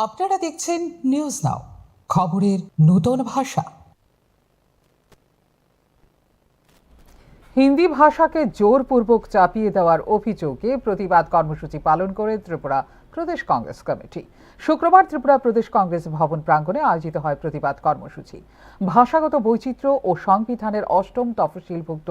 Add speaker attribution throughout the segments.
Speaker 1: আপনারা দেখছেন news now, খবরের নতুন ভাষা।
Speaker 2: হিন্দি ভাষাকে জোরপূর্বক চাপিয়ে দেওয়ার অভিযোগে প্রতিবাদ কর্মসূচি পালন করে ত্রিপুরা প্রদেশ কংগ্রেস কমিটি। শুক্রবার ত্রিপুরা প্রদেশ কংগ্রেস ভবন প্রাঙ্গণে আয়োজিত হয় প্রতিবাদ কর্মসূচি। ভাষাগত বৈচিত্র্য ও সংবিধানের অষ্টম তফসিলভুক্ত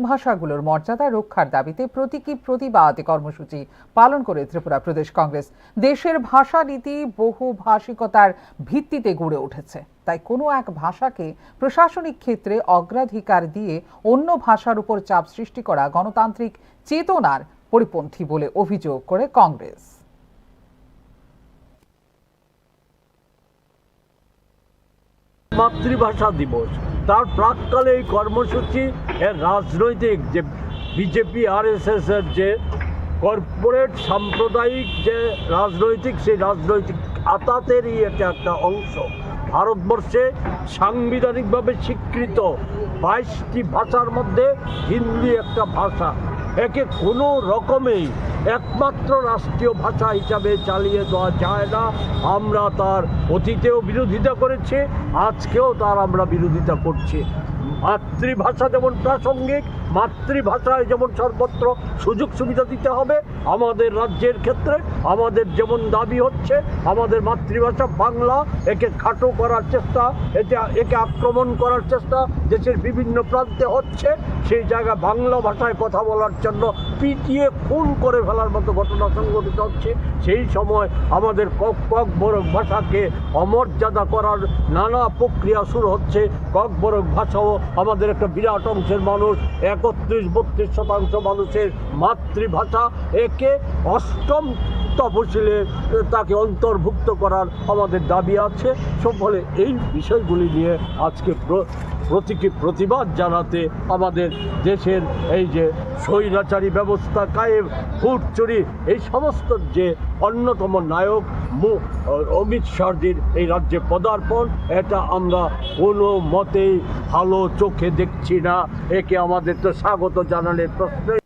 Speaker 2: ভাষাগুলোর মর্যাদা রক্ষার দাবিতে প্রতীকী প্রতিবাদ কর্মসূচি পালন করে ত্রিপুরা প্রদেশ কংগ্রেস। দেশের ভাষা নীতি বহুভাষিকতার ভিত্তিতে গড়ে উঠেছে, তাই কোনো এক ভাষাকে প্রশাসনিক ক্ষেত্রে অগ্রাধিকার দিয়ে অন্য ভাষার উপর চাপ সৃষ্টি করা গণতান্ত্রিক চেতনার পরিপন্থী বলে অভিযোগ করে কংগ্রেস।
Speaker 3: মাতৃভাষা দিবস, তার প্রাককালে এই কর্মসূচি এর রাজনৈতিক যে বিজেপি আরএসএস এর যে কর্পোরেট সাম্প্রদায়িক যে রাজনৈতিক, সেই রাজনৈতিক আতাতেরই এটা একটা অংশ। ভারতবর্ষে সাংবিধানিকভাবে স্বীকৃত 22টি ভাষার মধ্যে হিন্দি একটা ভাষা। একে কোনো রকমেই একমাত্র রাষ্ট্রীয় ভাষা হিসাবে চালিয়ে দেওয়া যায় না। আমরা তার অতীতেও বিরোধিতা করেছি, আজকেও তার আমরা বিরোধিতা করছি। মাতৃভাষা যেমন প্রাসঙ্গিক, মাতৃভাষায় যেমন সর্বত্র সুযোগ সুবিধা দিতে হবে। আমাদের রাজ্যের ক্ষেত্রে আমাদের যেমন দাবি হচ্ছে, আমাদের মাতৃভাষা বাংলা, একে খাটো করার চেষ্টা, একে আক্রমণ করার চেষ্টা দেশের বিভিন্ন প্রান্তে হচ্ছে। সেই জায়গায় বাংলা ভাষায় কথা বলার জন্য পিটিয়ে খুন করে ফেলার মতো ঘটনা সংঘটিত হচ্ছে। সেই সময় আমাদের ককবরক ভাষাকে অমর্যাদা করার নানা প্রক্রিয়া শুরু হচ্ছে। ককবরক ভাষাও আমাদের একটা বিরাট অংশের মানুষ, 31-32% মানুষের মাতৃভাষা। একে অষ্টম তফসিলে তাকে অন্তর্ভুক্ত করার আমাদের দাবি আছে। সব ফলে এই বিষয়গুলি নিয়ে আজকে প্রতীকী প্রতিবাদ জানাতে আমাদের দেশের এই যে স্বৈরাচারী ব্যবস্থা কায়েম, ভোট চুরি, এই সমস্ত যে অন্যতম নায়ক অমিত শাহজির এই রাজ্যে পদার্পণ, এটা আমরা কোনো মতেই ভালো চোখে দেখছি না। একে আমাদের তো স্বাগত জানানোর প্রশ্নই